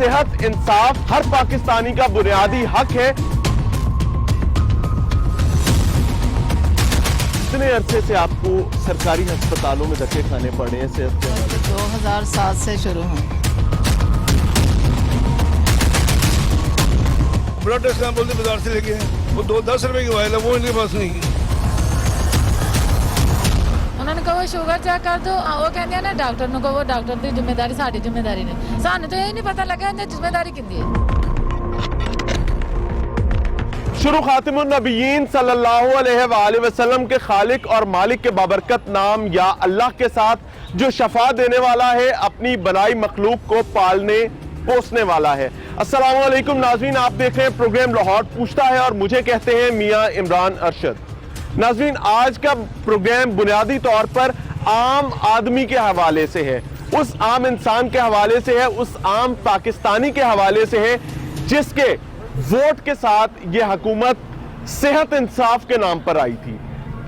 सेहत इंसाफ हर पाकिस्तानी का बुनियादी हक है। कितने अरसे से आपको सरकारी अस्पतालों में धक्के खाने पड़े हैं सेहत के हवाले से? 2007 से शुरू हुई। ब्लड टेस्ट बोलते बाजार से लेके वो 10 रुपए की वायल है, वो इनके पास नहीं है। उन्होंने कहा वो शुगर चेक कर दो, वो कहते हैं ना डॉक्टर को, वो डॉक्टर की जिम्मेदारी साड़ी जिम्मेदारी नहीं, सानू तो ये नहीं पता लगा जिम्मेदारी किंदी है। शुरू खातिमुन नबीयीन सल्लल्लाहु अलैहि वसल्लम के खालिक और मालिक के बाबरकत नाम या अल्लाह के साथ जो शफा देने वाला है, अपनी बनाई मखलूक को पालने पोसने वाला है। अस्सलामु अलैकुम नाज़रीन, आप देख रहे हैं प्रोग्राम लाहौर पूछता है और मुझे कहते हैं मियां इमरान अरशद। नाज़रीन, आज का प्रोग्राम बुनियादी तौर पर आम आदमी के हवाले से है, उस आम इंसान के हवाले से है, उस आम पाकिस्तानी के हवाले से है जिसके वोट के साथ ये हुकूमत सेहत इंसाफ के नाम पर आई थी।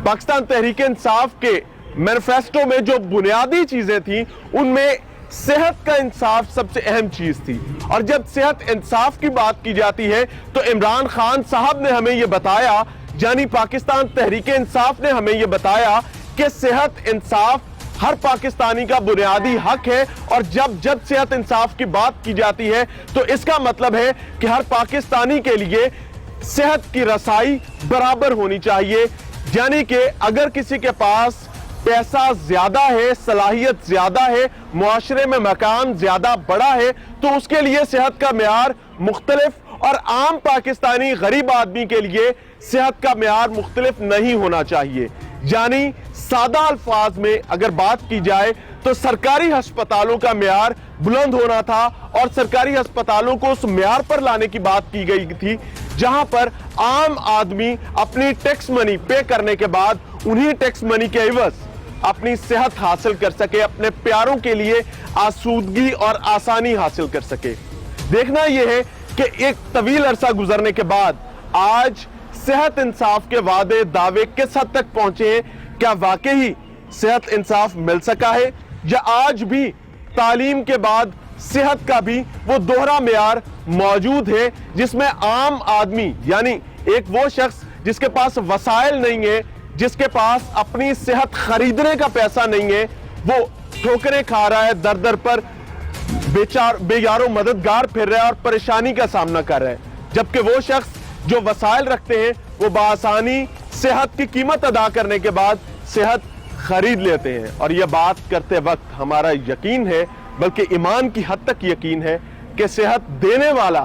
पाकिस्तान तहरीक इंसाफ के मैनिफेस्टो में जो बुनियादी चीजें थी उनमें सेहत का इंसाफ सबसे अहम चीज थी। और जब सेहत इंसाफ की बात की जाती है तो इमरान खान साहब ने हमें यह बताया, यानी पाकिस्तान तहरीक इंसाफ ने हमें यह बताया कि सेहत इंसाफ हर पाकिस्तानी का बुनियादी हक है। और जब सेहत इंसाफ की बात की जाती है तो इसका मतलब है कि हर पाकिस्तानी के लिए सेहत की रसाई बराबर होनी चाहिए। यानी कि अगर किसी के पास पैसा ज्यादा है, सलाहियत ज्यादा है, मुआशरे में मकाम ज्यादा बड़ा है, तो उसके लिए सेहत का मेयार मुख्तलिफ और आम पाकिस्तानी गरीब आदमी के लिए सेहत का मेयार मुख्तलिफ नहीं होना चाहिए। यानी सादा अल्फाज में अगर बात की जाए तो सरकारी अस्पतालों का मेयार बुलंद होना था और सरकारी अस्पतालों को उस मेयार पर लाने की बात की गई थी जहां पर आम आदमी अपनी टैक्स मनी पे करने के बाद उन्हीं टैक्स मनी के एवज अपनी सेहत हासिल कर सके, अपने प्यारों के लिए आसूदगी और आसानी हासिल कर सके। देखना यह है कि एक तवील अरसा गुजरने के बाद आज सेहत इंसाफ के वादे दावे किस हद तक पहुंचे हैं? क्या वाकई सेहत इंसाफ मिल सका है या आज भी तालीम के बाद सेहत का भी वो दोहरा मेयार मौजूद है जिसमें आम आदमी यानी एक वो शख्स जिसके पास वसाइल नहीं है, जिसके पास अपनी सेहत खरीदने का पैसा नहीं है, वो ठोकरें खा रहा है, दर दर पर बेयारो मददगार फिर रहा है और परेशानी का सामना कर रहा है। जबकि वो शख्स जो वसाइल रखते हैं वो बासानी सेहत की कीमत अदा करने के बाद सेहत खरीद लेते हैं। और यह बात करते वक्त हमारा यकीन है, बल्कि ईमान की हद तक यकीन है कि सेहत देने वाला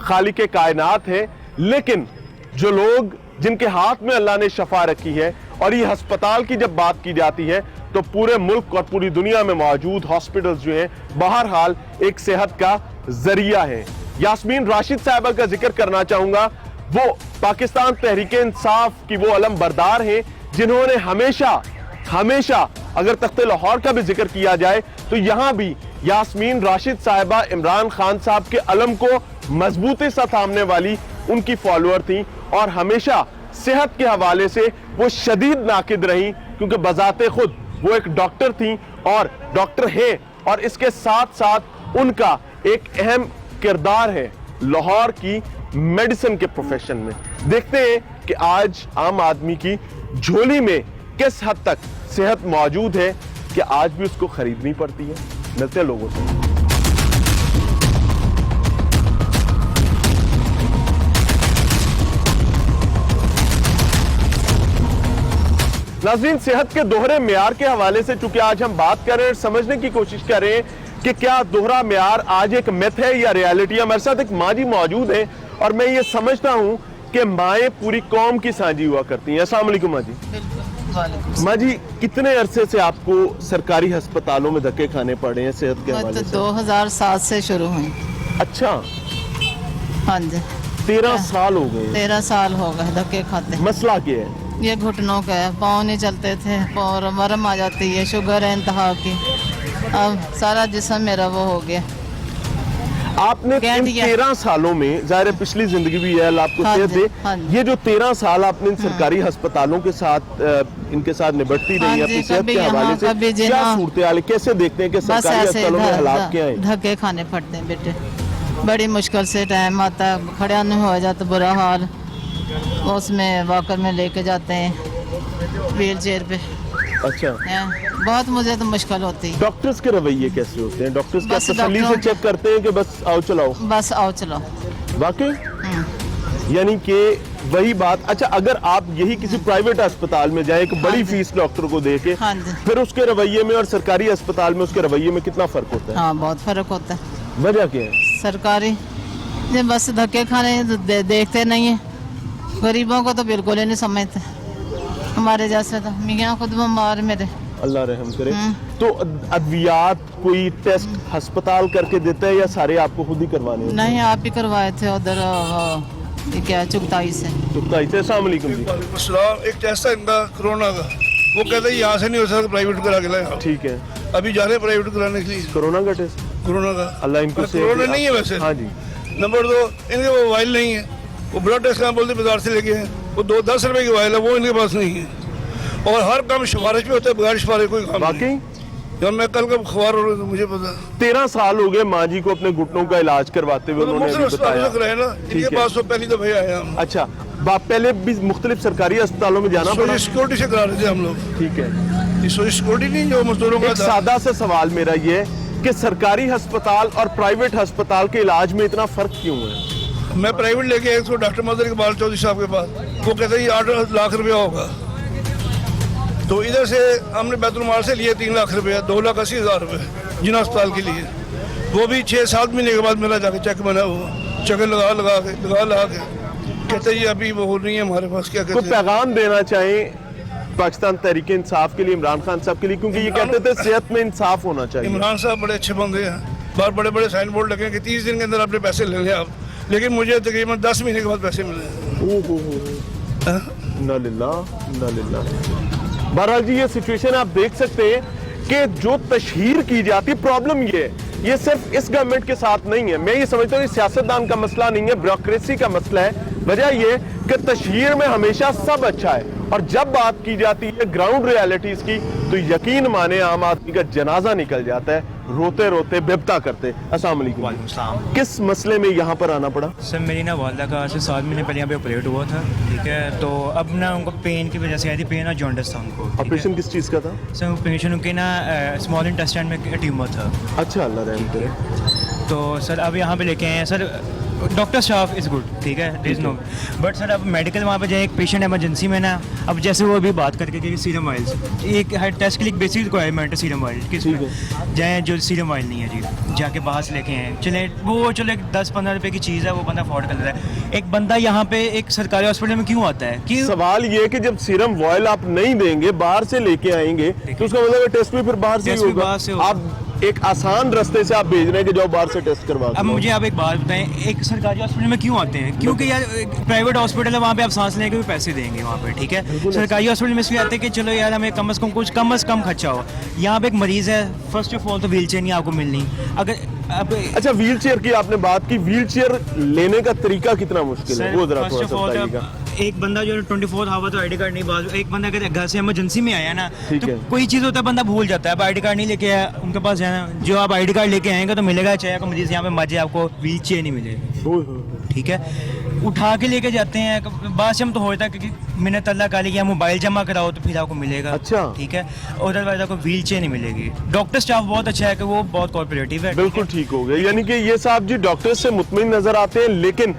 खालिक कायनात है, लेकिन जो लोग जिनके हाथ में अल्लाह ने शफा रखी है, और ये अस्पताल की जब बात की जाती है तो पूरे मुल्क और पूरी दुनिया में मौजूद हॉस्पिटल्स जो हैं बहरहाल एक सेहत का जरिया है। यास्मीन राशिद साहिबा का जिक्र करना चाहूंगा, वो पाकिस्तान तहरीक इंसाफ की वो अलम बरदार हैं जिन्होंने हमेशा अगर तख्ते लाहौर का भी जिक्र किया जाए तो यहां भी यास्मीन राशिद साहिबा इमरान खान साहब के अलम को मजबूती से थामने वाली उनकी फॉलोअर थी और हमेशा सेहत के हवाले से वो शदीद नाकिद रही, क्योंकि बजाते खुद वो एक डॉक्टर थी और डॉक्टर है, और इसके साथ साथ उनका एक अहम किरदार है लाहौर की मेडिसिन के प्रोफेशन में। देखते हैं कि आज आम आदमी की झोली में किस हद तक सेहत मौजूद है कि आज भी उसको खरीदनी पड़ती है। मिलते हैं लोगों से। नाज़रीन, सेहत के दोहरे मेयार के हवाले से चूंकि आज हम बात कर रहे हैं, समझने की कोशिश कर रहे हैं कि क्या दोहरा मेयार आज एक मिथ है या रियलिटी। हमारे साथ एक माँ जी मौजूद है और मैं ये समझता हूँ कि माएँ पूरी कौम की साझी हुआ करती हैं। अस्सलाम वालेकुम माँ जी। माँ जी, कितने अरसे से आपको सरकारी अस्पतालों में धक्के खाने पड़े हैं सेहत के हवाले से? 2007 से शुरू हुई। अच्छा, हाँ जी। 13 साल हो गए। 13 साल हो गए धक्के खाते। मसला क्या है? ये घुटनों का है, पाँव नहीं चलते थे, पाँव मरम आ जाती है, शुगर है इंतहा की, अब सारा जिस्म मेरा वो हो गया। आपने इन 13 सालों में, ज़ाहिर है पिछली जिंदगी भी है, अल्लाह आपको सेहत दे, ये जो 13 साल आपने इन सरकारी अस्पतालों के साथ इनके साथ निपटती रही अपनी सेहत के हवाले से, क्या सूरत हाल, कैसे देखते हैं कि सरकारी अस्पतालों में हालात क्या हैं? धक्के खाने पड़ते हैं बेटे, बड़ी मुश्किल से टाइम आता है, खड़ा नहीं हो जाता, बुरा हाल, उसमें वॉकर में लेके जाते हैं व्हील चेयर पे। अच्छा, बहुत मुझे तो मुश्किल होती है। डॉक्टर्स के रवैये कैसे होते हैं? डॉक्टर्स क्या बस तसल्ली से डॉक्टरों- चेक करते हैं कि बस आओ चलाओ? बस आओ चलो। वाकई? यानी कि वही बात। अच्छा, अगर आप यही किसी प्राइवेट अस्पताल में जाए, एक बड़ी फीस डॉक्टर को दे के, हाँ जी। फिर उसके रवैये में और सरकारी अस्पताल में उसके रवैये में कितना फर्क होता है? हाँ, बहुत फर्क होता है। वजह क्या है? सरकारी ये बस धक्के खाने देखते नहीं है, गरीबों को तो बिल्कुल ही नहीं समझते। हमारे जैसे तो मियाँ खुद बीमार मेरे। अल्लाह रहम करे। तो अद्वियात कोई टेस्ट अस्पताल करके देता है या सारे आपको खुद ही करवाने होते हैं? नहीं, आप ही करवाए थे उधर ये क्या चुगताई से। अस्सलाम वालेकुम जी। अस्सलाम। एक टेस्ट था इनका कोरोना का, वो कहते हैं यहाँ से नहीं हो सकता, प्राइवेट करा के लाए। ठीक है, अभी जा रहे हैं प्राइवेट कराने के लिए कोरोना का टेस्ट। कोरोना का। अल्लाह इनको सेहत कोरोना दे। नहीं है वैसे। हाँ जी। नंबर 2, इनके वो मोबाइल नहीं है, वो ब्लड टेस्ट का बोलते बाजार से लेके हैं, वो 10 रुपए की मोबाइल है, वो इनके पास नहीं है। और हर काम सिफारिश पे होता है, बगैर सिफारिश कोई काम नहीं। वाकई? जब मैं कल का अखबार हो रहा था, मुझे पता 13 साल हो गए माँ जी को अपने घुटनों का इलाज करवाते हुए, उन्होंने मुफ्त अभी अस्पताल बताया। से कराए ना, ठीक इनके है। पास तो पहली दफा आया हम। अच्छा, बाप पहले भी मुख्तलिफ सरकारी अस्पतालों में जाना पड़ा? सोशल सिक्योरिटी से करा रहे थे हम लोग। ठीक है। ये सोशल सिक्योरिटी नहीं जो मजदूरों का एक था। सादा सा सवाल मेरा ये है कि सरकारी अस्पताल और प्राइवेट अस्पताल के इलाज में इतना फर्क क्यों है? मैं प्राइवेट लेके आया तो डॉक्टर मदर इकबाल चौधरी साहब के पास, वो कहते हैं ये 8 लाख रुपया होगा। तो इधर से हमने बैतुल-माल से लिए 3 लाख रुपया, 2,80,000 रुपये जिन अस्पताल के लिए। वो भी 6-7 महीने के बाद मेरा जाके चेक बना, वो चेक लगा के कहते ये अभी वो हो नहीं है हमारे पास। क्या कोई कहते हैं? पैगाम देना चाहें पाकिस्तान तहरीक इंसाफ के लिए, इमरान खान साहब के लिए, क्योंकि ये कहते थे सेहत में इंसाफ होना चाहिए। इमरान साहब बड़े अच्छे बंदे हैं, बाहर बड़े बड़े साइन बोर्ड लगे हैं कि 30 दिन के अंदर अपने पैसे ले लें आप, लेकिन मुझे तकरीबन 10 महीने के बाद पैसे मिले। इन्ना लिल्लाह, इन्ना लिल्लाह। बहरहाल जी, ये सिचुएशन आप देख सकते हैं कि जो तशहीर की जाती है, प्रॉब्लम ये सिर्फ इस गवर्नमेंट के साथ नहीं है। मैं ये समझता हूँ ये सियासतदान का मसला नहीं है, ब्यूरोक्रेसी का मसला है। वजह ये कि तशहीर में हमेशा सब अच्छा है, और जब बात की जाती है ग्राउंड रियलिटीज की, तो यकीन माने आम आदमी का जनाजा निकल जाता है, रोते रोते बेबता करते। अस्सलाम वालेकुम। वालेकुम सलाम। किस मसले में यहाँ पर आना पड़ा? सर मेरी ना वालदा का आज से 7 महीने पहले यहाँ पे ऑपरेट हुआ था, ठीक है। तो अब ना उनको पेन की वजह से आई थी, पेन और जॉन्डिस था उनको, ठीक है। ऑपरेशन किस चीज़ का था? सर ऑपरेशन उनके ना स्मॉल इंटेस्टाइन में ट्यूमर था। अच्छा, अल्लाह रहम करे। तो सर अब यहाँ पे लेके आए हैं sir, doctor staff is good, ठीक है, there is no, but sir अब मेडिकल वहाँ पे जाए, एक पेशेंट इमरजेंसी में ना, अब जैसे वो अभी बात करके कि सीरम ऑयल्स, एक हर टेस्ट के लिए बेसिक रिक्वायरमेंट है सीरम ऑयल, किस जाए जो सीरम ऑयल नहीं है जी, जाके बाहर से लेके आए। चले वो चलो 10-15 रुपए की चीज़ है, वो बंदा अफोर्ड कर लेता है। एक बंदा यहाँ पे एक सरकारी हॉस्पिटल में क्यों आता है कि सवाल ये है कि जब सीरम ऑयल आप नहीं देंगे, बाहर से लेके आएंगे, तो उसका मतलब है टेस्ट भी फिर बाहर से ही टेस्ट भी होगा। बाहर से होगा। आप एक आसान रास्ते से आप भेज रहे हैं कि जाओ बाहर से टेस्ट करवा के अब लाओ। मुझे आप एक बात बताएं, एक सरकारी हॉस्पिटल में क्यों आते हैं? क्योंकि यार प्राइवेट हॉस्पिटल है, वहाँ पे आप सांस लेके भी पैसे देंगे वहाँ पे, ठीक है। सरकारी हॉस्पिटल में इसलिए आते हैं कि चलो यार हमें कम से कम कुछ कम खर्चा हो। यहाँ पे एक मरीज़ है, फर्स्ट ऑफ ऑल तो व्हील चेयर नहीं आपको मिलनी। अगर अब अच्छा, व्हील चेयर की आपने बात की, व्हील चेयर लेने का तरीका कितना मुश्किल है, वो जरा फर्स्ट थोड़ा ऑफ सा ऑल बताइएगा। एक बंदा जो 24 आवर तो आईडी कार्ड नहीं, बात एक बंदा अगर घर से इमरजेंसी में आया ना, ठीक तो है। कोई चीज़ होता है बंदा भूल जाता है। अब आईडी कार्ड नहीं लेके आया, उनके पास जाना, जो आप आईडी कार्ड लेके आएंगे तो मिलेगा, चाहे आपको मरीज यहाँ पे मजे आपको व्हील चेयर नहीं मिले, ठीक है। उठा के लेके जाते हैं, बात हम तो होता है क्योंकि मिन्नत अल्लाह का लिया, मोबाइल जमा कराओ तो फिर आपको मिलेगा, अच्छा। ठीक है। अदरवाइज आपको व्हील चेयर नहीं मिलेगी। डॉक्टर स्टाफ बहुत अच्छा है कि वो बहुत कोऑपरेटिव है, बिल्कुल ठीक हो गया। यानी कि ये साहब जी डॉक्टर से मुतमिन नजर आते हैं, लेकिन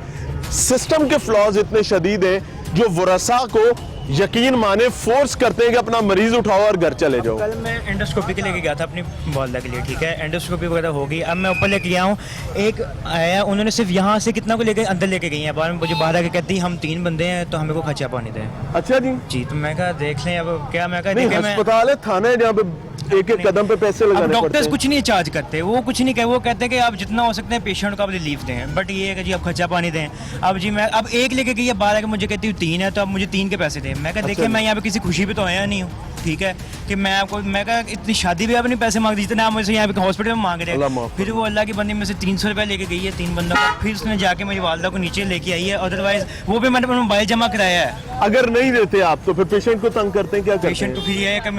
सिस्टम के फ्लॉज इतने शदीद हैं जो वरसा को यकीन माने फोर्स करते हैं कि अपना मरीज उठाओ और घर चले जाओ। कल मैं एंडोस्कोपी के लेके गया था अपनी वालदा के लिए, ठीक है। एंडोस्कोपी वगैरह होगी, अब मैं ऊपर लेके गया हूँ। एक आया, उन्होंने सिर्फ यहाँ से कितना को लेके अंदर लेके गई हैं, बाद में मुझे बाहर आके कहती हम 3 बंदे हैं तो हमें को खर्चा पानी दें। अच्छा जी। तो मैं कहा देख लें, अब क्या मैं कहा नहीं, देखिए मैं अस्पताल है, थाना है, जहाँ पे एक एक कदम पे पैसे अब लगाने पड़ते डॉक्टर्स हैं। कुछ नहीं चार्ज करते, वो कुछ नहीं कहे, वो कहते हैं कि आप जितना हो सकते हैं पेशेंट को आप रिलीफ दें, बट ये है कि जी आप खर्चा पानी दें। अब जी मैं अब एक लेके गई है, 12 के मुझे कहती हूँ 3 है, तो अब मुझे 3 के पैसे दें। मैं कहा देखिए मैं यहाँ पे किसी खुशी पे तो आया नहीं हूँ, ठीक है, कि मैं कहा इतनी शादी भी अपने पैसे मांग दी जितने आप मुझसे यहाँ पे हॉस्पिटल में मांग रहे अल्लाह हैं। माफ़ फिर वो अल्लाह की बंदी में से 300 रुपये लेके गई है 3 बंदों का, फिर उसने जाके मेरी वालदा को नीचे लेके आई है, अदरवाइज वो भी मैंने अपना मोबाइल जमा कराया है। अगर नहीं देते आप तो फिर पेशेंट को तंग करते हैं, क्या करते पेशेंट को हैं? फिर ये है कि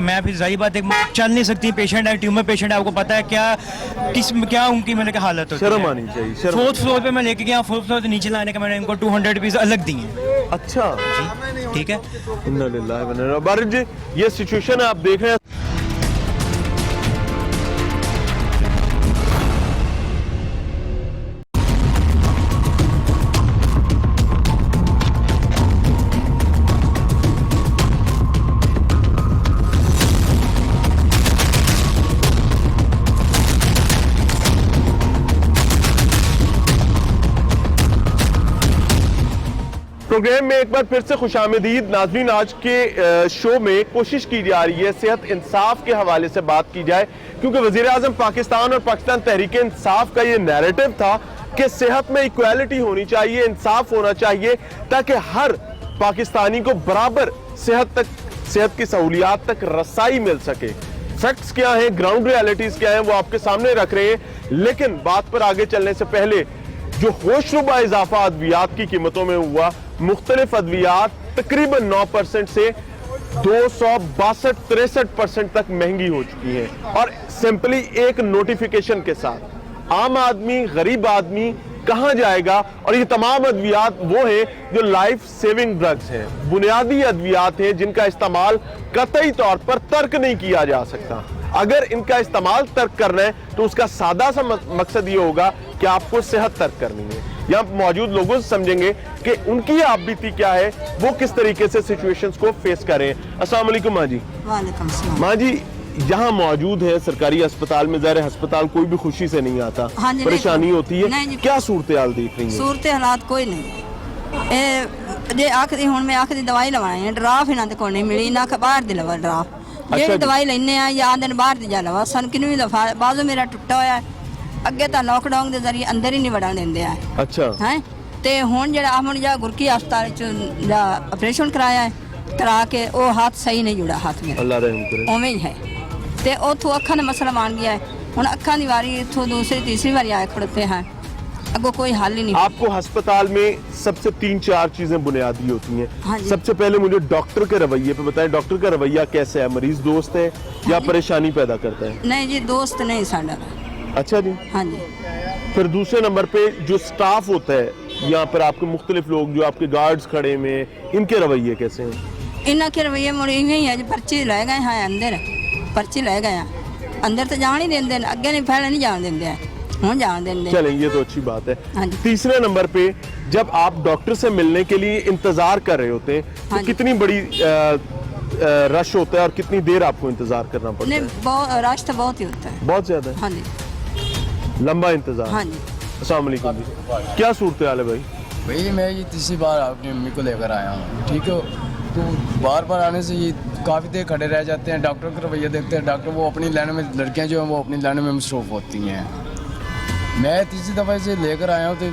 मैं फिर जाहिर बात है चल नहीं सकती, पेशेंट है, ट्यूमर पेशेंट है, आपको पता है क्या उनकी मैंने क्या हालत होती है। शर्म आनी चाहिए, शर्म। 4th फ्लोर पे मैं लेके गया, 4th फ्लोर से नीचे लाने का मैंने इनको 200 रुपीज़ अलग दिए। अच्छा, ठीक है, इन्ना लिल्लाहि व इन्ना इलैहि राजिऊन। बारिश जी, ये सिचुएशन है, आप देख रहे हैं। प्रोग्राम में एक बार फिर से खुशामदीद नाज़रीन। आज के शो में कोशिश की जा रही है सेहत इंसाफ के हवाले से बात की जाए, क्योंकि वज़ीर आज़म पाकिस्तान और पाकिस्तान तहरीक इंसाफ का ये नैरेटिव था कि सेहत में इक्वालिटी होनी चाहिए, इंसाफ होना चाहिए, ताकि हर पाकिस्तानी को बराबर सेहत की सहूलियात तक रसाई मिल सके। फैक्ट्स क्या हैं, ग्राउंड रियलिटीज़ क्या हैं, वो आपके सामने रख रहे हैं। लेकिन बात पर आगे चलने से पहले जो होशरुबा इजाफा अद्वियात की कीमतों में हुआ, मुख्तलिफ अद्वियात तकरीबन 9% से 262-63% तक महंगी हो चुकी हैं। और सिंपली एक नोटिफिकेशन के साथ आम आदमी, गरीब आदमी कहां जाएगा? और ये तमाम अद्वियात वो हैं जो लाइफ सेविंग ड्रग्स हैं, बुनियादी अद्वियात हैं जिनका इस्तेमाल कतई तौर पर तर्क नहीं किया जा सकता। अगर इनका इस्तेमाल तर्क करना है तो उसका सादा सा मकसद ये होगा कि आपको सेहत तर्क करनी है। यहाँ मौजूद लोगों से समझेंगे कि उनकी आपबीती क्या है, वो किस तरीके से सिचुएशंस को फेस करें। अस्सलाम वालेकुम माँ जी। वालेकुम सलाम। माँ जी, यहाँ मौजूद है सरकारी अस्पताल में, ज़ाहिर अस्पताल कोई भी खुशी से नहीं आता, हाँ जी, परेशानी होती है, नहीं जी। क्या सूरत हाल देख रही है? सूरत हालात कोई नहीं। जे आखरी हुण मैं आखरी दवाई लवाई है, ड्राफ इन्हां दे कोल नहीं मिली, ना बाहर दी लवा ड्राफ। ਜਿਹੜੀ ਦਵਾਈ ਲੈਣੇ ਆ ਜਾਂ ਦਿਨ ਬਾਹਰ ਦੀ ਜਾ ਲਵਾ, ਸਾਨੂੰ ਕਿੰਨੀ ਦਫਾ ਬਾਜ਼ੂ ਮੇਰਾ ਟੁੱਟਾ ਹੋਇਆ ਹੈ, ਅੱਗੇ ਤਾਂ ਲੋਕਡਾਊਨ ਦੇ ਜ਼ਰੀਏ ਅੰਦਰ ਹੀ ਨਹੀਂ ਵੜਨ ਦਿੰਦੇ ਆ। ਅੱਛਾ ਹੈ ਤੇ ਹੁਣ ਜਿਹੜਾ ਹੁਣ ਜਾਂ ਗੁਰਕੀ ਹਸਪਤਾਲ ਚ ਜਾਂ ਆਪਰੇਸ਼ਨ ਕਰਾਇਆ ਹੈ, ਕਰਾ ਕੇ ਉਹ ਹੱਥ ਸਹੀ ਨਹੀਂ ਜੁੜਾ, ਹੱਥ ਮੇਰਾ अल्लाह रहम करे। ਉਵੇਂ ਹੀ ਹੈ। ਤੇ ਉੱਥੋਂ ਅੱਖਾਂ ਦਾ ਮਸਲਾ ਬਣ ਗਿਆ ਹੈ, ਹੁਣ ਅੱਖਾਂ ਦੀ ਵਾਰੀ ਇੱਥੋਂ ਦੂਸਰੀ ਤੀਸਰੀ ਵਾਰੀ ਆਏ ਖੜਤੇ हैं, अगो कोई हल ही नहीं। आपको अस्पताल में सबसे 3-4 चीजें बुनियादी होती हैं। हाँ जी। सबसे पहले मुझे डॉक्टर के रवैये पे बताएं, डॉक्टर का रवैया कैसा है? मरीज दोस्त है या परेशानी पैदा करता है? नहीं जी, दोस्त नहीं साडा। अच्छा जी। हाँ जी। फिर दूसरे नंबर पे जो स्टाफ होता है यहाँ पर, आपके मुख्तलिफ लोग जो आपके गार्ड्स खड़े में, इनके रवैये कैसे हैं? इन्ना के रवैये मुड़ इवें ही है जी, पर्ची ले गए हैं अंदर, पर्ची ले गए हैं अंदर, तो जान ही देंगे, अगे नहीं पहले नहीं जान देंगे, हूँ जान देंगे। चलें, ये तो अच्छी बात है। हाँ जी। तीसरे नंबर पे जब आप डॉक्टर से मिलने के लिए इंतजार कर रहे होते हैं तो हाँ जी। कितनी बड़ी रश होता है और कितनी देर आपको इंतजार करना पड़ता है? नहीं, बहुत रश तो बहुत ही होता है। बहुत ज्यादा है, हाँ जी। लंबा इंतजार। हाँ जी। अस्सलाम वालेकुम जी, क्या सूरत हाल है भाई? भाई मैं ये तीसरी बार अपनी मम्मी को लेकर आया हूँ, ठीक है, तो बार बार आने से ये काफ़ी देर खड़े रह जाते हैं, डॉक्टर का रवैया देखते हैं, डॉक्टर वो अपनी लाइन में, लड़कियाँ जो हैं वो अपनी लाइन में मसरूफ़ होती हैं। मैं तीसरी दफ़ा से लेकर आया हूँ तो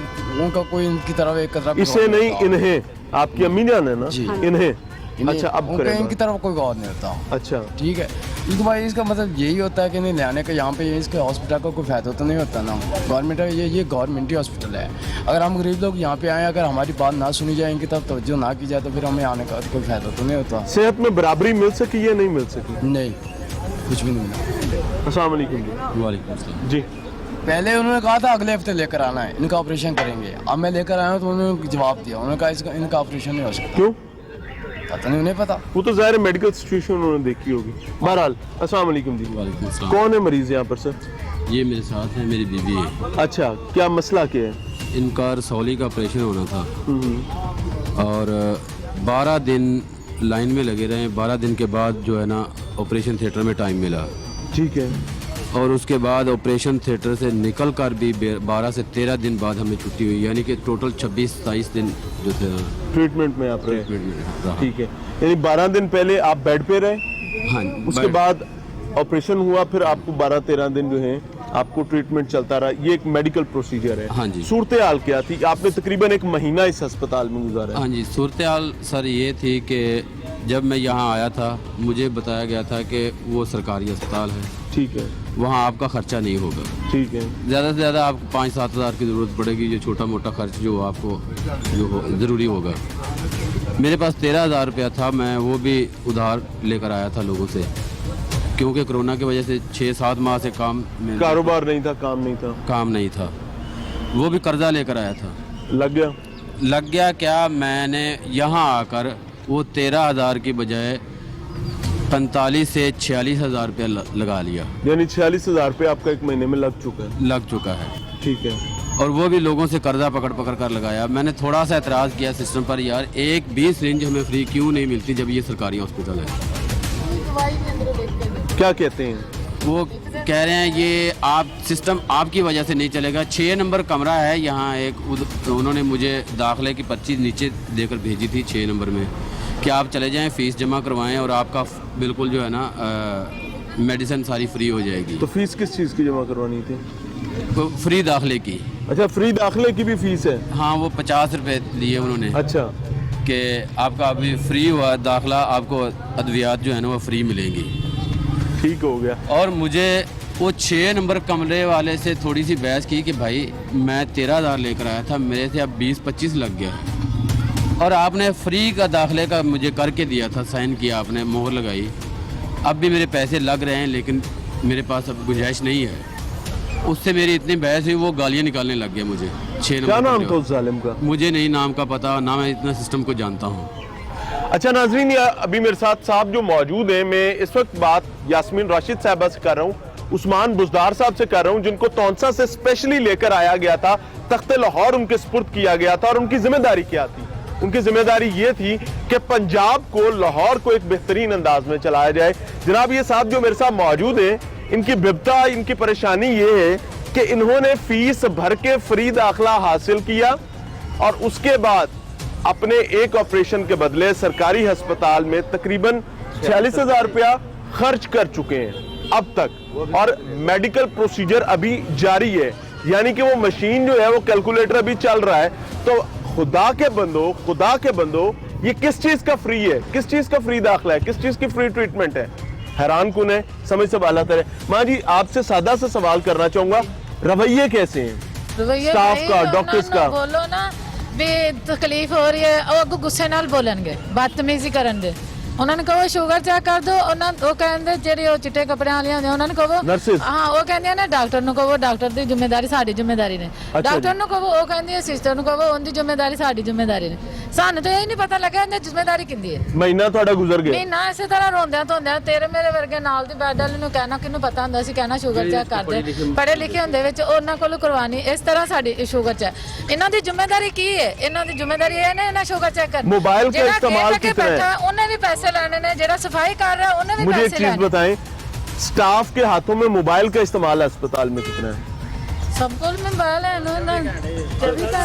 उनका कोई इनकी तरफ एक कतरा इसे नहीं, इन्हें, आपकी अम्मी जान है ना? जी। इन्हें। इन्हें- अच्छा, अब उनका करें इनकी तरफ कोई गौर नहीं होता। अच्छा, ठीक है, इसके बाद इसका मतलब यही होता है कि नहीं लाने का यहाँ पे इसके हॉस्पिटल का कोई फ़ायदा तो नहीं होता ना, गवर्नमेंट ये गवर्नमेंट ही हॉस्पिटल है। अगर हम गरीब लोग यहाँ पे आए, अगर हमारी बात ना सुनी जाए, इनकी तरफ तवज्जो ना की जाए, तो फिर हमें आने का कोई फ़ायदा तो नहीं होता। सेहत में बराबरी मिल सकी या नहीं मिल सकी? नहीं, कुछ भी नहीं मिला। अस्सलाम वालेकुम जी। वालेकुम। जी, पहले उन्होंने कहा था अगले हफ्ते लेकर आना है, इनका ऑपरेशन करेंगे। अब मैं लेकर आया हूँ तो उन्होंने जवाब दिया, उन्होंने कहा इनका ऑपरेशन नहीं हो सकता। क्यों? पता नहीं, उन्हें पता। वो तो ज़ाहिर मेडिकल सिचुएशन उन्होंने देखी होगी। बहरहाल, अस्सलाम वालेकुम जी। वालेकुम सलाम। कौन है मरीज यहाँ पर सर? ये मेरे साथ है, मेरी बीवी है। अच्छा, क्या मसला क्या है? इनका रसौली का ऑपरेशन होना था और 12 दिन लाइन में लगे रहे। 12 दिन के बाद जो है ना ऑपरेशन थिएटर में टाइम मिला, ठीक है। और उसके बाद ऑपरेशन थिएटर से निकल कर भी 12 से 13 दिन बाद हमें छुट्टी हुई, यानी कि टोटल 26-27 दिन जो थे ना ट्रीटमेंट में आप रहे? ट्रीटमेंट में रहा। ठीक है, यानी 12 दिन पहले आप बेड पे रहे, हाँ, उसके बाद ऑपरेशन हुआ, फिर आपको 12-13 दिन जो है आपको ट्रीटमेंट चलता रहा, ये एक मेडिकल प्रोसीजर है। हाँ जी। सूरत हाल क्या थी? आपने तकरीबन एक महीना इस अस्पताल में गुजारा है। हाँ जी, सूरत हाल सर ये थी कि जब मैं यहाँ आया था मुझे बताया गया था कि वो सरकारी अस्पताल है, ठीक है, वहाँ आपका ख़र्चा नहीं होगा, ठीक है, ज़्यादा से ज़्यादा आपको 5-7 हज़ार की ज़रूरत पड़ेगी, जो छोटा मोटा खर्च जो आपको ज़रूरी होगा। मेरे पास 13,000 रुपया था, मैं वो भी उधार लेकर आया था लोगों से, क्योंकि कोरोना की वजह से 6-7 माह से कारोबार नहीं था, काम नहीं था, वो भी कर्जा लेकर आया था। लग गया क्या, मैंने यहाँ आकर वो 13,000 की बजाय 45 से 46,000 रुपया लगा लिया, यानी 46,000 रुपये आपका एक महीने में लग चुका है। ठीक है, और वो भी लोगों से कर्जा पकड़ कर लगाया। मैंने थोड़ा सा एतराज़ किया सिस्टम पर, यार एक 20 सिरिंज हमें फ्री क्यों नहीं मिलती जब ये सरकारी हॉस्पिटल है। क्या कहते हैं वो? कह रहे हैं ये आप सिस्टम आपकी वजह से नहीं चलेगा। 6 नंबर कमरा है यहाँ एक, उन्होंने मुझे दाखिले की पर्ची नीचे देकर भेजी थी 6 नंबर में कि आप चले जाएं, फ़ीस जमा करवाएं और आपका बिल्कुल जो है ना मेडिसिन सारी फ्री हो जाएगी। तो फीस किस चीज़ की जमा करवानी थी? तो फ्री दाखिले की। अच्छा, फ्री दाखिले की भी फीस है? हाँ, वो 50 रुपये लिए उन्होंने। अच्छा, कि आपका अभी फ्री हुआ दाखिला, आपको अद्वियात जो है ना वो फ्री मिलेंगी। ठीक हो गया। और मुझे वो 6 नंबर कमरे वाले से थोड़ी सी बहस की कि भाई मैं 13,000 लेकर आया था, मेरे से अब 20-25 लग गया, और आपने फ्री का दाखिले का मुझे करके दिया था, साइन किया आपने, मोहर लगाई, अब भी मेरे पैसे लग रहे हैं लेकिन मेरे पास अब गुंजाइश नहीं है। उससे मेरी इतनी बहस हुई, वो गालियाँ निकालने लग गया मुझे। 6 नंबर क्या नाम था उस जालिम का? मुझे नहीं नाम का पता, ना मैं इतना सिस्टम को जानता हूँ। अच्छा नाजरीन, अभी मेरे साथ साहब जो मौजूद हैं, मैं इस वक्त बात यास्मीन राशिद साहबा से कर रहा हूँ, उस्मान बुजदार साहब से कर रहा हूँ, जिनको तौंसा से स्पेशली लेकर आया गया था, तख्ते लाहौर उनके सुपुर्द किया गया था, और उनकी जिम्मेदारी क्या थी? उनकी जिम्मेदारी ये थी कि पंजाब को, लाहौर को एक बेहतरीन अंदाज में चलाया जाए। जनाब ये साहब जो मेरे साथ मौजूद हैं, इनकी बिपता, इनकी परेशानी ये है कि इन्होंने फीस भर के फ्री दाखिला हासिल किया और उसके बाद अपने एक ऑपरेशन के बदले सरकारी अस्पताल में तकरीबन 46,000 रुपया खर्च कर चुके हैं अब तक, और मेडिकल प्रोसीजर अभी जारी है, यानी कि वो मशीन जो है, वो कैलकुलेटर अभी चल रहा है। तो खुदा के बंदो, ये किस चीज का फ्री है, किस चीज का फ्री दाखिला है, किस चीज की फ्री ट्रीटमेंट है? हैरान कुन है, समझ से बाला तर है। माँ जी, आपसे सादा सा सवाल करना चाहूंगा, रवैये कैसे हैं स्टाफ का, डॉक्टर्स का? बोलो ना भी तकलीफ हो रही है, ਉਹ ਅੱਗੋਂ ਗੁੱਸੇ ਨਾਲ ਬੋਲਣਗੇ, ਬਦਤਮੀਜ਼ੀ ਕਰਨਗੇ। ਉਹਨਾਂ ਨੂੰ ਕਹੋ ਸ਼ੂਗਰ ਚੈੱਕ ਕਰ ਦੋ, ਉਹ ਕਹਿੰਦੇ ਜਿਹੜੇ ਉਹ ਚਿੱਟੇ ਕੱਪੜਿਆਂ ਵਾਲੀਆਂ ਹੁੰਦੀਆਂ ਉਹਨਾਂ ਨੂੰ ਕਹੋ, ਹਾਂ ਉਹ ਕਹਿੰਦੀਆਂ ਨੇ ਡਾਕਟਰ ਨੂੰ ਕਹੋ, ਡਾਕਟਰ ਦੀ ਜ਼ਿੰਮੇਵਾਰੀ ਸਾਡੀ ਜ਼ਿੰਮੇਵਾਰੀ ਨੇ। ਡਾਕਟਰ ਨੂੰ ਕਹੋ, ਉਹ ਕਹਿੰਦੀ ਹੈ ਸਿਸਟਰ ਨੂੰ ਕਹੋ, ਉਹਦੀ ਜ਼ਿੰਮੇਵਾਰੀ ਸਾਡੀ ਜ਼ਿੰਮੇਵਾਰੀ ਨੇ। ਸਾਨੂੰ ਤਾਂ ਇਹ ਨਹੀਂ ਪਤਾ ਲੱਗਾ ਇਹਦੀ ਜ਼ਿੰਮੇਵਾਰੀ ਕਿੰਦੀ ਹੈ। ਮਹੀਨਾ ਤੁਹਾਡਾ ਗੁਜ਼ਰ ਗਿਆ। ਮਹੀਨਾ ਇਸੇ ਤਰ੍ਹਾਂ ਰੋਂਦਿਆਂ ਧੋਂਦਿਆਂ, ਤੇਰੇ ਮੇਰੇ ਵਰਗੇ ਨਾਲ ਦੀ ਬੈੱਡ ਵਾਲੇ ਨੂੰ ਕਹਿਣਾ, ਕਿਹਨੂੰ ਪਤਾ ਹੁੰਦਾ ਸੀ, ਕਹਿਣਾ ਸ਼ੂਗਰ ਚੈੱਕ ਕਰਦੇ, ਪੜ੍ਹੇ ਲਿਖੇ ਹੁੰਦੇ ਵਿੱਚ ਉਹਨਾਂ ਕੋਲ ਕਰਵਾਣੀ। ਇਸ ਤਰ੍ਹਾਂ ਸਾਡੀ ਸ਼ੂਗਰ ਚੈੱਕ, ਇਹਨਾਂ ਦੀ ਜ਼ਿੰਮੇਵਾਰੀ ਕੀ ਹੈ? ਇਹਨਾਂ ਦੀ ਜ਼ਿੰਮੇਵਾਰੀ ਇਹ ਨੇ, ਇਹਨਾਂ ਸ਼ੂਗਰ ਚੈੱਕ ਕਰਨਾ। मोबाइल का इस्तेमाल कितना है? ਉਹਨੇ ਵੀ ਪੈਸੇ ਲੈਣੇ ਨੇ, ਜਿਹੜਾ सफाई कर रहा है उन्हें भी मुझे एक पैसे चीज लेने। बताएं, स्टाफ के हाथों में मोबाइल का इस्तेमाल अस्पताल में कितना है? सबको मोबाइल है,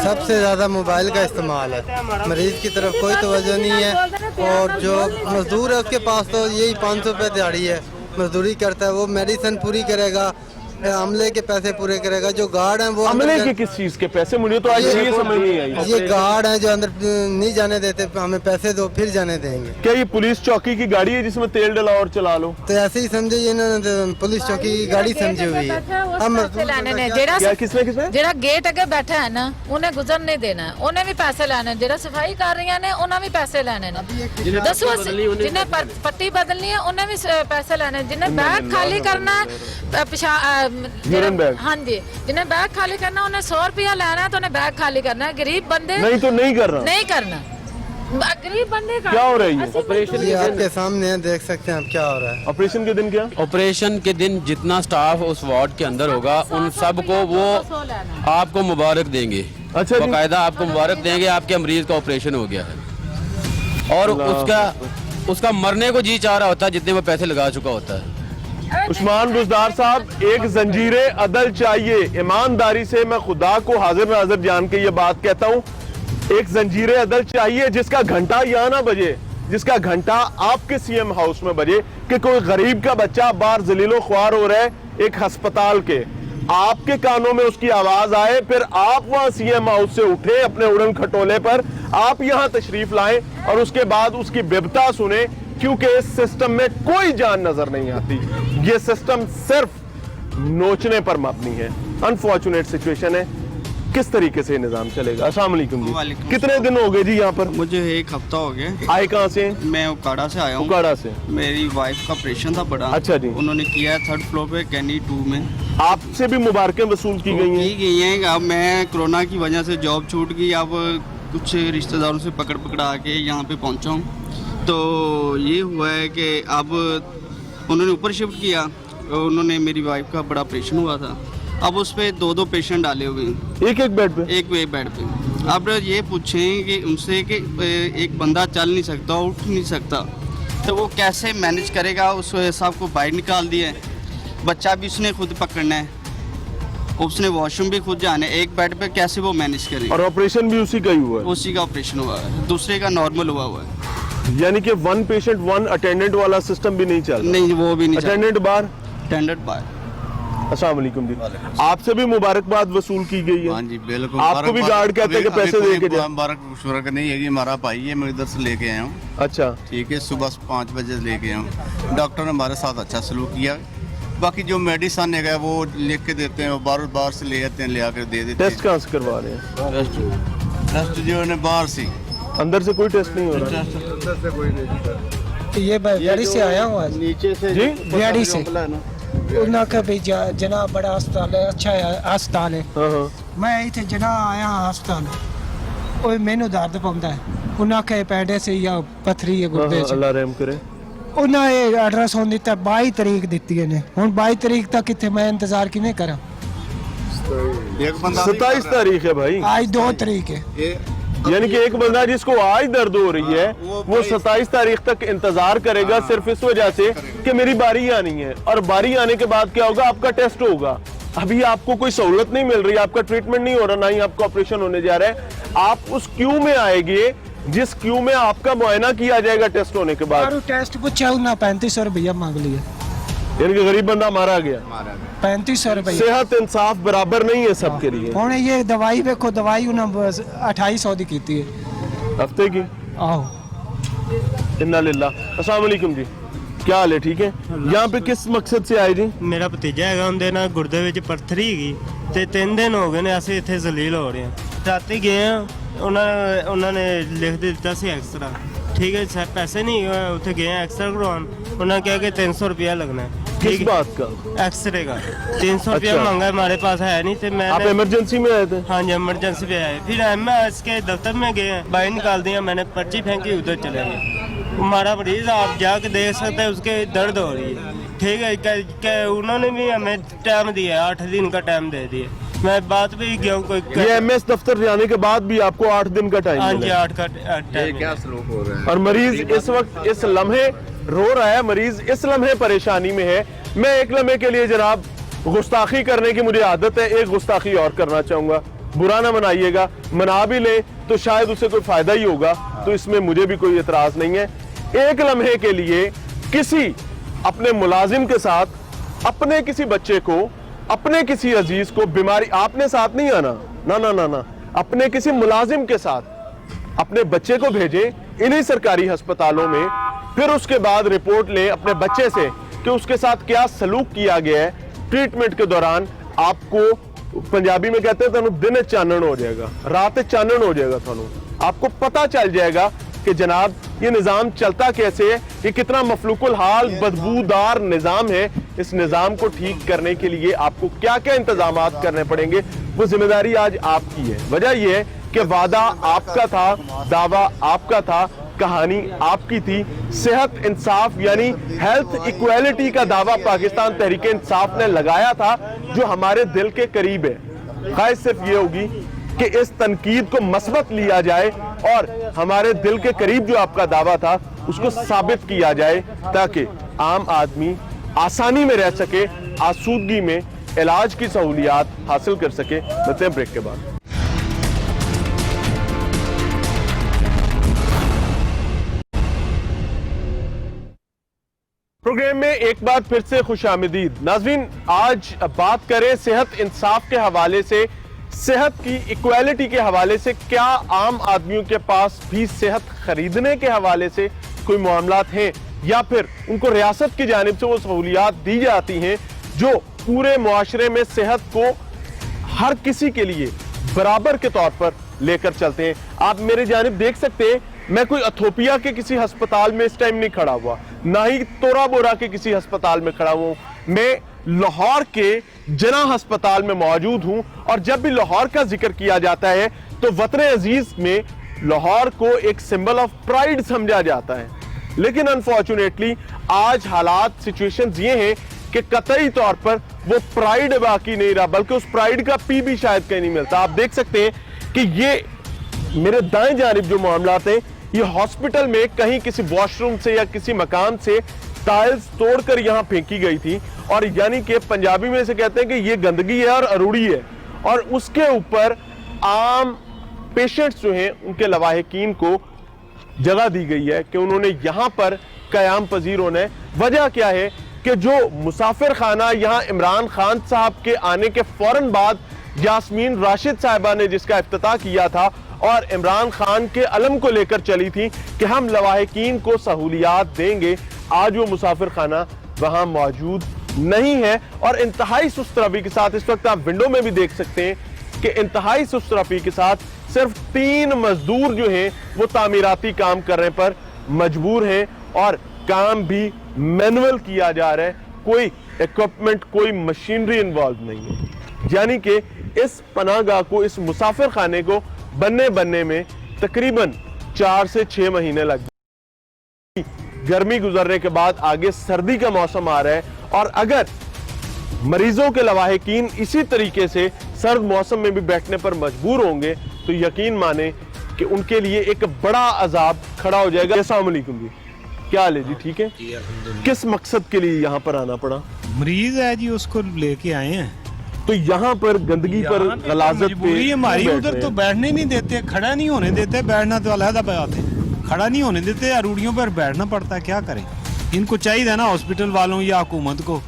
सबसे ज़्यादा मोबाइल का इस्तेमाल है। मरीज की तरफ कोई तवज्जो नहीं है, और जो मजदूर है उसके पास तो यही 500 रुपये दिहाड़ी है, मजदूरी करता है, वो मेडिसिन पूरी करेगा, अमले के पैसे पूरे करेगा। जो गार्ड हैं वो अमले के किस चीज के पैसे? मुझे तो आज ये समझ नहीं आई। ये गार्ड हैं जो अंदर नहीं जाने देते, हमें पैसे दो फिर जाने देंगे। क्या ये पुलिस चौकी की गाड़ी है जिसमें तेल डला और चला लो? तो ऐसे ही समझे, इन्होंने पुलिस चौकी की गाड़ी समझी हुई है। हम क्या किसने ਜਿਹੜਾ ਗੇਟ ਅੱਗੇ ਬੈਠਾ ਹੈ ਨਾ, ਉਹਨੇ ਗੁਜ਼ਰ ਨਹੀਂ ਦੇਣਾ, ਉਹਨੇ ਵੀ ਪੈਸੇ ਲੈਣੇ। ਜਿਹੜਾ ਸਫਾਈ ਕਰ ਰਹੀਆਂ ਨੇ ਉਹਨਾਂ ਵੀ ਪੈਸੇ ਲੈਣੇ ਨੇ। ਦੱਸੋ, ਜਿਹਨੇ ਪੱਟੀ ਬਦਲਣੀ ਹੈ ਉਹਨੇ ਵੀ ਪੈਸੇ ਲੈਣੇ, ਜਿਹਨੇ ਬੈਗ ਖਾਲੀ ਕਰਨਾ हाँ जी, जिन्हें बैग खाली करना उन्हें 100 रुपया लेना है, तो उन्हें बैग खाली करना है। गरीब बंदे नहीं तो नहीं करना, नहीं करना। गरीब बंदे का क्या हो रही है? ऑपरेशन ये आपके सामने देख सकते हैं आप क्या हो रहा है। ऑपरेशन के दिन क्या? ऑपरेशन के दिन जितना स्टाफ उस वार्ड के अंदर होगा उन सबको वो आपको मुबारक देंगे। अच्छा, बाकायदा आपको मुबारक देंगे, आपके मरीज का ऑपरेशन हो गया है, और उसका मरने को जी चाह रहा होता है जितने वो पैसे लगा चुका होता है। उस्मान बुजदार साहब, एक जंजीरे अदल चाहिए। ईमानदारी से मैं खुदा को हाजिर नाजिर जान के ये बात कहता हूँ, एक जंजीरे अदल चाहिए जिसका घंटा यहाँ ना बजे, जिसका घंटा आपके सीएम हाउस में बजे कि कोई गरीब का बच्चा बाहर जलीलो ख्वार हो रहा है एक अस्पताल के, आपके कानों में उसकी आवाज आए, फिर आप वहां सीएम हाउस से उठे अपने उड़न खटोले पर, आप यहां तशरीफ लाएं और उसके बाद उसकी बिबता सुने, क्योंकि इस सिस्टम में कोई जान नजर नहीं आती। ये सिस्टम सिर्फ नोचने पर मबनी है। अनफॉर्चुनेट सिचुएशन है। किस तरीके से निजाम चलेगा? अस्सलाम वालेकुम जी। कितने दिन हो गए जी यहाँ पर? मुझे 1 हफ्ता हो गया। आए कहाँ से? मैं उकाड़ा से आया हूँ। उकाड़ा से। मेरी वाइफ का ऑपरेशन था बड़ा। अच्छा जी। उन्होंने किया है 3rd फ्लोर पे कैनी 2 में। आपसे भी मुबारकें वसूल की गई हैं? अब मैं कोरोना की वजह से जॉब छूट गई, अब कुछ रिश्तेदारों से पकड़ा के यहाँ पे पहुँचा हूँ। तो ये हुआ है कि अब उन्होंने ऊपर शिफ्ट किया, उन्होंने मेरी वाइफ का बड़ा ऑपरेशन हुआ था, अब उस पर 2 पेशेंट डाले हुए हैं, एक बेड पे। एक बेड पे। अब ये पूछें कि उनसे कि एक बंदा चल नहीं सकता, उठ नहीं सकता, तो वो कैसे मैनेज करेगा? उस हिसाब को बाहर निकाल दिया है। बच्चा भी उसने खुद पकड़ना है, उसने वॉशरूम भी खुद जाना है, एक बेड पे कैसे वो मैनेज करेगा? और ऑपरेशन भी उसी का ही हुआ है? उसी का ऑपरेशन हुआ है, दूसरे का नॉर्मल हुआ है। यानी कि 1 पेशेंट 1 अटेंडेंट वाला सिस्टम भी नहीं चल? नहीं, वो भी नहीं। अटेंडेंट बाहर? अटेंडेंट बाहर। अस्सलाम वालेकुम जी। आपसे भी मुबारकबाद वसूल की गई है? हाँ जी बिल्कुल। आपको भी गार्ड कहते हैं कि पैसे दे के जाओ? मुबारक नहीं है कि हमारा भाई है, मैं इधर से लेके आया हूँ। अच्छा ठीक है, सुबह 5 बजे लेके आया हूँ। डॉक्टर ने हमारे साथ अच्छा सलूक किया। बाकी जो मेडिसन है वो लिख के देते हैं, वो बाहर से ले आते हैं, ले आकर दे देते हैं। टेस्ट कहाँ से करवा रहे हैं? टेस्ट जो है बाहर से, अंदर से कोई टेस्ट नहीं हो रहा? ये बिहाड़ी से आया हूँ आज। नीचे से जी? बिहाड़ी से। उन्होंने भी जना बड़ा अस्पताल है, अच्छा अस्पताल है। मैं इतने जना आया हस्पताल, वो मैनू दर्द पाਉਂਦਾ है। उन्होंने पैडे से या पथरी है गुर्दे से। अल्लाह रहम करे। उन्होंने अल्ट्रासाउंड दिता 22 तारीख दी है ने, हुन 22 तारीख तक किथे मैं इंतजार किवें करा? 27 तारीख है भाई, आज 2 तारीख है। यानी कि एक बंदा जिसको आज दर्द हो रही है वो 27 तारीख तक इंतजार करेगा, सिर्फ इस वजह से कि मेरी बारी आनी है। और बारी आने के बाद क्या होगा? आपका टेस्ट होगा। अभी आपको कोई सहूलत नहीं मिल रही, आपका ट्रीटमेंट नहीं हो रहा, ना ही आपका ऑपरेशन होने जा रहा है। आप उस क्यू में आएंगे जिस क्यू में आपका मुआयना किया जाएगा टेस्ट होने के बाद। टेस्ट पूछा ना 3500 रुपया मांग लिया, यानी कि गरीब बंदा मारा गया। 3500 रुपया। सेहत इंसाफ बराबर नहीं है सबके लिए। हुन ये दवाई देखो, दवाई उन्हें 2800 दी कीती है हफ्ते की। आहो। इन्ना लिल्लाह। अस्सलाम वालेकुम जी, क्या हाल है? ठीक है। यहाँ पे किस मकसद से आए जी? ਮੇਰਾ ਭਤੀਜਾ ਹੈਗਾ, ਉਹਦੇ ਨਾਲ ਗੁਰਦੇ ਵਿੱਚ ਪੱਥਰੀ ਹੈਗੀ ਤੇ 3 ਦਿਨ ਹੋ ਗਏ ਨੇ ਅਸੀਂ ਇੱਥੇ ਜ਼ਲੀਲ ਹੋ ਰਹੇ ਹਾਂ। ਰਾਤੀ ਗਏ ਆ, ਉਹਨਾਂ ਨੇ ਲਿਖ ਦਿੱਤਾ ਸੀ ਐਕਸਰਾ। ਠੀਕ ਹੈ ਸਰ, ਪੈਸੇ ਨਹੀਂ ਉੱਥੇ ਗਏ ਐਕਸਰਾ ਕਰਵਾਉਣ, ਉਹਨਾਂ ਨੇ ਕਿਹਾ कि 300 रुपया लगना है। किस बात का? एक्सरे का 300 रुपया मांगा, हमारे पास है नहीं। तो मैं आप इमरजेंसी में आए थे? हाँ जी, इमरजेंसी पे आए। फिर एमएस के दफ्तर में गए, बाहर निकाल दिया, मैंने पर्ची फेंकी, उधर चले गए। हमारा मरीज आप जाके देख सकते हैं, उसके दर्द हो रही है। ठीक है, उन्होंने भी हमें टाइम दिया, 8 दिन का टाइम दे दिया। मैं बात भी गया हूँ कोई। ये एमएस दफ्तर जाने के बाद भी आपको 8 दिन का टाइम? हाँ जी, 8 का टाइम। क्या सलूक हो रहा है? और मरीज इस वक्त इस लम्हे रो रहा है, मरीज इस लम्हे परेशानी में है। मैं एक लम्हे के लिए जनाब गुस्ताखी करने की मुझे आदत है, एक गुस्ताखी और करना चाहूंगा। बुरा ना मनाइएगा, मना भी ले तो शायद उसे कोई फायदा ही होगा, तो इसमें मुझे भी कोई एतराज नहीं है। एक लम्हे के लिए किसी अपने मुलाजिम के साथ, अपने किसी बच्चे को, अपने किसी अजीज को बीमारी, आपने साथ नहीं आना, ना ना ना ना, अपने किसी मुलाजिम के साथ अपने बच्चे को भेजे इन्हीं सरकारी अस्पतालों में, फिर उसके बाद रिपोर्ट ले अपने बच्चे से कि उसके साथ क्या सलूक किया गया है ट्रीटमेंट के दौरान। आपको पंजाबी में कहते हैं थानू दिन चानन हो जाएगा, रात चानन हो जाएगा, थानू आपको पता चल जाएगा कि जनाब ये निज़ाम चलता कैसे है, ये कितना मफलूकुल हाल बदबूदार निज़ाम है। इस निज़ाम को ठीक करने के लिए आपको क्या क्या इंतजामात करने पड़ेंगे, वो जिम्मेदारी आज आपकी है। वजह यह है कि वादा आपका था, दावा आपका था, कहानी आपकी थी। सेहत इंसाफ यानी हेल्थ इक्वालिटी का दावा पाकिस्तान तहरीक इंसाफ ने लगाया था, जो हमारे दिल के करीब है। ख्वाहिश सिर्फ ये होगी कि इस तनकीद को मस्बत लिया जाए और हमारे दिल के करीब जो आपका दावा था उसको साबित किया जाए, ताकि आम आदमी आसानी में रह सके, आसूदगी में इलाज की सहूलियात हासिल कर सके। मिलते हैं ब्रेक के बाद। प्रोग्राम में एक बार फिर से खुशामदीद। नाज़रीन, आज बात करें सेहत इंसाफ के हवाले से, सेहत की इक्वालिटी के हवाले से। क्या आम आदमियों के पास भी सेहत खरीदने के हवाले से कोई मामलात हैं, या फिर उनको रियासत की जानिब से वो सहूलियात दी जाती हैं जो पूरे मुआशरे में सेहत को हर किसी के लिए बराबर के तौर पर लेकर चलते हैं। आप मेरे जानिब देख सकते हैं, मैं कोई अथोपिया के किसी अस्पताल में इस टाइम नहीं खड़ा हुआ, ना ही तोरा बोरा के किसी अस्पताल में खड़ा हुआ हूं। मैं लाहौर के जना अस्पताल में मौजूद हूं, और जब भी लाहौर का जिक्र किया जाता है तो वतन अजीज में लाहौर को एक सिंबल ऑफ प्राइड समझा जाता है। लेकिन अनफॉर्चुनेटली आज हालात, सिचुएशंस ये हैं कि कतई तौर पर वो प्राइड बाकी नहीं रहा, बल्कि उस प्राइड का पी भी शायद कहीं नहीं मिलता। आप देख सकते हैं कि ये मेरे दाएं जानिब जो मामलात हैं, ये हॉस्पिटल में कहीं किसी वॉशरूम से या किसी मकान से टाइल्स तोड़कर यहाँ फेंकी गई थी, और यानी कि पंजाबी में से कहते हैं कि ये गंदगी है और अरूड़ी है, और उसके ऊपर आम पेशेंट्स जो हैं उनके लवाहिकीन को जगह दी गई है कि उन्होंने यहाँ पर क़याम पजीर होना है। वजह क्या है कि जो मुसाफिर खाना यहाँ इमरान खान साहब के आने के फौरन बाद यास्मीन राशिद साहिबा ने जिसका इफ्तिताह किया था, और इमरान खान के अलम को लेकर चली थी कि हम लवाहिकीन को सहूलियात देंगे, आज वो मुसाफिर खाना वहाँ मौजूद नहीं है। और इंतहाई सुस्त रवि के साथ, इस वक्त आप विंडो में भी देख सकते हैं कि इंतहाई सुस्त रवि के साथ सिर्फ 3 मजदूर जो हैं वो तामीराती काम करने पर मजबूर हैं, और काम भी मैनुअल किया जा रहा है, कोई इक्विपमेंट, कोई मशीनरी इन्वॉल्व नहीं है। यानी कि इस पनाहगाह को, इस मुसाफिर खाने को बनने में तकरीबन 4 से 6 महीने लग गए। गर्मी गुजरने के बाद आगे सर्दी का मौसम आ रहा है, और अगर मरीजों के लवाहिकीन इसी तरीके से सर्द मौसम में भी बैठने पर मजबूर होंगे तो यकीन माने कि उनके लिए एक बड़ा अजाब खड़ा हो जाएगा। अस्सलाम वालेकुम जी, क्या हाल है जी? ठीक है। किस मकसद के लिए यहाँ पर आना पड़ा? मरीज है जी, उसको लेके आए हैं। तो यहाँ पर गंदगी पर, गलाजत पे हमारी उधर तो बैठने नहीं देते, खड़ा नहीं होने देते, बैठना तो अलहदा बात है, खड़ा नहीं होने देते, अरूड़ियों पर बैठना पड़ता है। क्या करें? इनको चाहिए ना हॉस्पिटल वालों या हुकूमत को,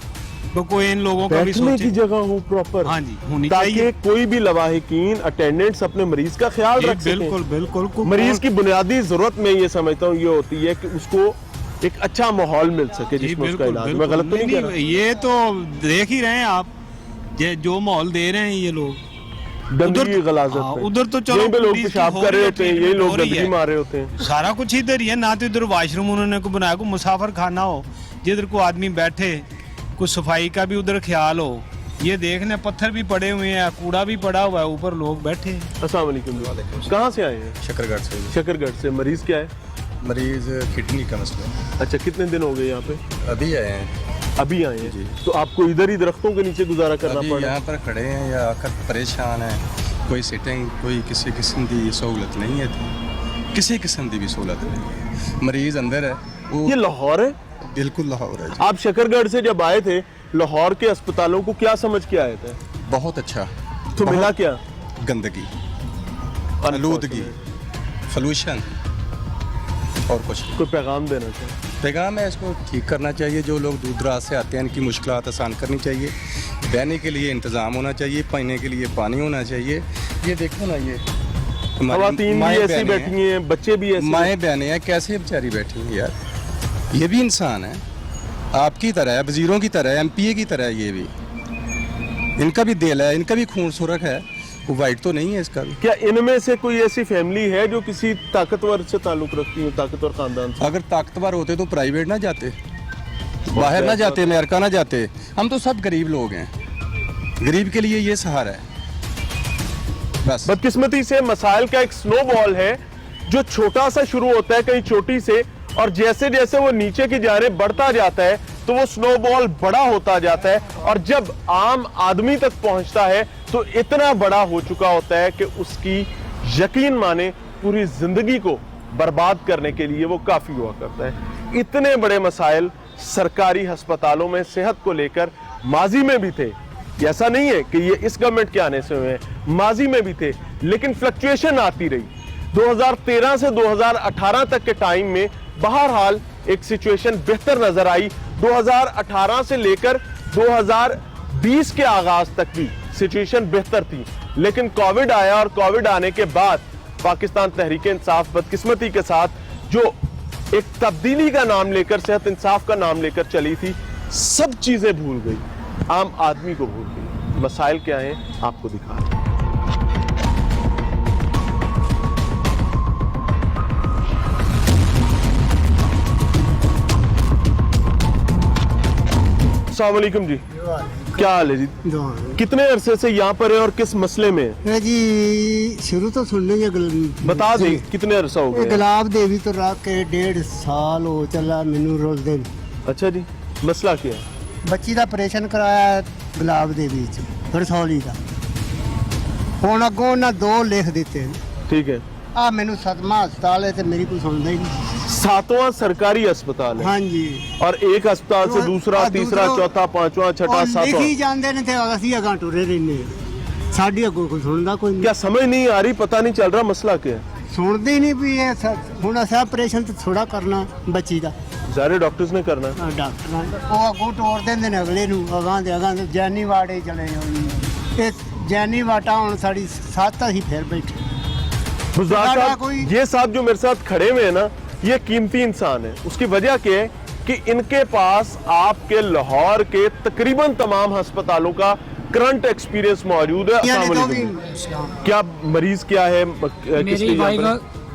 तो कोई इन लोगों का भी सोचे की जगह हो प्रॉपर। हाँ जी, होनी ताकि चाहिए। कोई भी लवाहिकीन, अटेंडेंट्स अपने मरीज का ख्याल रख सकें। बिल्कुल बिल्कुल। मरीज की बुनियादी जरूरत में ये समझता हूँ ये होती है कि उसको एक अच्छा माहौल मिल सके जिसमें उसका इलाज। मैं गलत तो नहीं कह रहा? ये तो देख ही रहे हैं आप, जो माहौल दे रहे हैं ये लोग, गंदगी, गलाजत में। उधर तो चलो लोग पेशाब कर रहे होते हैं, यही लोग गंदगी मार रहे होते हैं। सारा कुछ इधर ही है ना, तो इधर वॉशरूम उन्होंने को बनाया, को मुसाफिर खाना हो जिधर को आदमी बैठे, कुछ सफाई का भी उधर ख्याल हो। ये देखने पत्थर भी पड़े हुए हैं, कूड़ा भी पड़ा हुआ है, ऊपर लोग बैठे हैं। अस्सलाम वालेकुम। कहाँ से आए हैं? शकरगढ़ से। शकरगढ़ से। मरीज क्या है? मरीज किडनी का मसला। अच्छा, कितने दिन हो गए यहाँ पे? अभी आए हैं। अभी आए हैं? तो आपको इधर ही दरख्तों के नीचे गुजारा करना पड़ा? यहाँ पर खड़े हैं या आकर परेशान है, कोई सिटिंग, कोई किसी किस्म की सहूलत नहीं है, किसी किस्म की भी सहूलत नहीं है। मरीज अंदर है। वो ये लाहौर है? बिल्कुल लाहौर है। आप शकरगढ़ से जब आए थे, लाहौर के अस्पतालों को क्या समझ के आए थे? बहुत अच्छा। तो मिला क्या? गंदगी, आलूदगी, पोल्यूशन, और कुछ। कोई पैगाम देना चाहिए? पैगाम है, इसको ठीक करना चाहिए। जो लोग दूर दराज से आते हैं इनकी मुश्किलात आसान करनी चाहिए, बहने के लिए इंतज़ाम होना चाहिए, पीने के लिए पानी होना चाहिए। ये देखो ना, ये खवातीन भी ऐसी बैठी हैं, बच्चे भी ऐसे, माएँ बहनें हैं, कैसे बेचारी बैठी हैं यार। ये भी इंसान है, आपकी तरह है, वजीरों की तरह है, MPA की तरह है। ये भी, इनका भी दिल है, इनका भी खून सुरख है, वो वाइट तो नहीं है इसका भी। क्या इनमें से कोई ऐसी फैमिली है जो किसी ताकतवर से ताल्लुक रखती है, ताकतवर खानदान से? अगर ताकतवर होते तो प्राइवेट ना जाते, बाहर ना जाते, अमेरिका ना जाते। हम तो सब गरीब लोग हैं, गरीब के लिए ये सहारा है बस। बदकिस्मती से मसाइल का एक स्नोबॉल है जो छोटा सा शुरू होता है कहीं चोटी से, और जैसे जैसे वो नीचे की जानिब बढ़ता जाता है तो वो स्नोबॉल बड़ा होता जाता है, और जब आम आदमी तक पहुंचता है तो इतना बड़ा हो चुका होता है कि उसकी यकीन माने पूरी जिंदगी को बर्बाद करने के लिए वो काफी हुआ करता है। इतने बड़े मसाइल सरकारी अस्पतालों में सेहत को लेकर माजी में भी थे, ऐसा नहीं है कि ये इस गवर्नमेंट के आने से हुए हैं, माजी में भी थे, लेकिन फ्लक्चुएशन आती रही। 2013 से 2018 तक के टाइम में बहरहाल एक सिचुएशन बेहतर नजर आई। 2018 से लेकर 2020 के आगाज तक भी सिचुएशन बेहतर थी, लेकिन कोविड आया और कोविड आने के बाद पाकिस्तान तहरीक इंसाफ बदकिस्मती के साथ जो एक तब्दीली का नाम लेकर, सेहत इंसाफ का नाम लेकर चली थी, सब चीजें भूल गई, आम आदमी को भूल गई। मसाइल क्या हैं आपको दिखा रहे हैं। अस्सलाम वालेकुम जी, क्या हाल है जी? कितने अरसे से यहाँ पर है और किस मसले में है? जी शुरू तो सुन लेंगे, बता दें कितने अरसा हो गया? गुलाब देवी तो रख के 1.5 साल हो चला मैनू रोज दिन। अच्छा जी, मसला क्या है? बच्ची का ऑपरेशन कराया गुलाब देवी रसौली का, हुण अगों उन्हें 2 लिख दिते। ठीक है। आ मैनू 7वां हस्पताल है तो मेरी कोई सुनता ही नहीं। 7वां सरकारी अस्पताल है? हाँ जी। और एक अस्पताल से दूसरा, तीसरा, चौथा, 5वां, 6वां, 7वां लिखी जाते हैं तो असीं अगां टुरे रहने, साडी अगों कोई सुनता कोई नहीं। क्या समझ नहीं आ रही, पता नहीं चल रहा मसला क्या है? सुनते ही नहीं भी हुण असां ऑपरेशन तो थोड़ा करना बच्ची का, सारे डॉक्टर्स ने करना है। डॉक्टर वो अगों टोर देंदे ने अगले नूं, अगां दे जैनी वाड़े चले जाओ। जैनी वाटा हुण साडी 7 ही फिर बैठे। बुज़ार साहब, ये साहब जो मेरे साथ खड़े हुए हैं ना, ये कीमती इंसान है। उसकी वजह क्या है कि इनके पास आपके लाहौर के तकरीबन तमाम अस्पतालों का करंट एक्सपीरियंस मौजूद है। अस्सलाम वालेकुम। क्या मरीज क्या है? मेरी वाइफ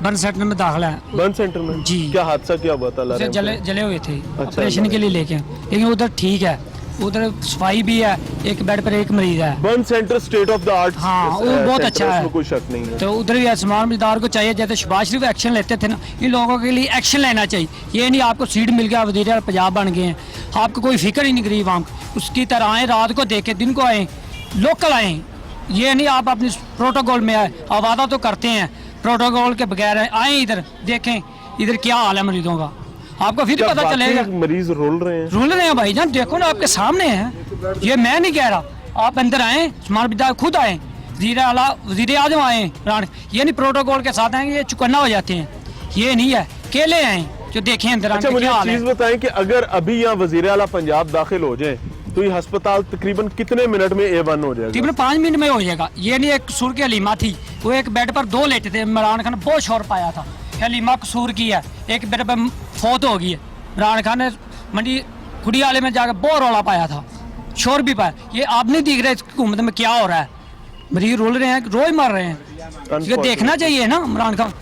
बर्न सेंटर में दाखिला है। बर्न सेंटर में जी। क्या हादसा क्या हुआ था? जले हुए थे, ऑपरेशन के लिए लेके, लेकिन उधर ठीक है, उधर सफाई भी है, एक बेड पर एक मरीज है। Burn centre state of the art, हाँ वो बहुत अच्छा है, कोई शक नहीं है। तो उधर भी आसमान मजदार को चाहिए, जैसे शहबाज शरीफ एक्शन लेते थे ना, इन लोगों के लिए एक्शन लेना चाहिए। ये नहीं आपको सीट मिल गया, वज़ीर आला पंजाब बन गए हैं, आपको कोई फिक्र ही नहीं गरीब आम, उसकी तरह आए, रात को देखे, दिन को आए, लोकल आए। ये नहीं आप अपनी प्रोटोकॉल में आए, वादा तो करते हैं, प्रोटोकॉल के बगैर आए, इधर देखें इधर क्या हाल है मरीजों का, आपको फिर पता चलेगा। मरीज रोल रहे हैं भाई जान, देखो ना आपके सामने है, ये मैं नहीं कह रहा, आप अंदर आए, स्मार्ट बिदा खुद आए, वज़ीर आज़म आए, ये नहीं प्रोटोकॉल के साथ आएंगे, ये चुकन्ना हो जाते हैं, ये नहीं है, केले आए जो देखें अंदर। अच्छा मुझे एक चीज बताएं कि अगर अभी यहाँ वज़ीर आला पंजाब दाखिल हो जाए तो ये अस्पताल तकरीबन कितने मिनट में A1 हो जाएगा? तकरीबन 5 मिनट में हो जाएगा। ये नहीं, एक कसूर की हलीमा थी, वो एक बेड पर 2 लेटे थे, इमरान खान बहुत शोर पाया था, हलीमा कसूर की है, एक बेड पर फौत हो गई है, इमरान खान ने मंडी खुड़ी वाले में जाकर बहुत रौला पाया था, शोर भी पाया। ये आप नहीं देख रहे इस हुकूमत में क्या हो रहा है, मरीज रोल रहे हैं, रोज मर रहे हैं, ये देखना चाहिए ना इमरान खान।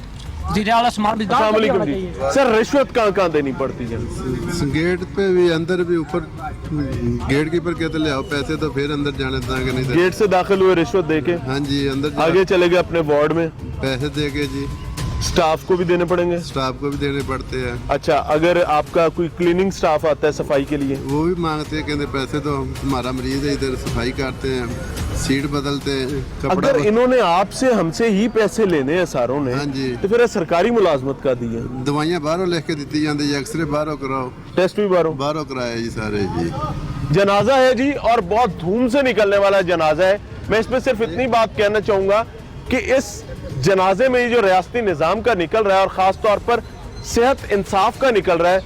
सर रिश्वत कहाँ देनी पड़ती है? गेट पे भी, अंदर भी, ऊपर गेट कीपर कहते ले आओ पैसे तो फिर अंदर जाने देंगे नहीं। गेट से दाखिल हुए रिश्वत देके? हाँ जी, अंदर आगे चले गए अपने वार्ड में, पैसे दे के जी। स्टाफ को भी देने पड़ेंगे? स्टाफ को भी देने पड़ते हैं। अच्छा, अगर आपका कोई क्लीनिंग स्टाफ आता है सफाई के लिए? वो भी मांगते हैं, कहते पैसे तो हमारा मरीज है, इधर सफाई करते हैं, सीट बदलते हैं, कपड़ा। अगर इन्होंने आपसे हमसे ही पैसे लेने हैं सारों ने, हाँ जी, तो फिर सरकारी मुलाजमत का दी है। दवाइयाँ बाहरों लिख के दी जाती है, एक्सरे बाहरों कराओ, टेस्ट भी बाहरों कराए जी सारे जी। जनाजा है जी, और बहुत धूम से निकलने वाला जनाजा है। मैं इसमें सिर्फ इतनी बात कहना चाहूंगा कि इस जनाजे में जो रियासती निज़ाम का निकल रहा है और ख़ास तौर पर सेहत इंसाफ का निकल रहा है,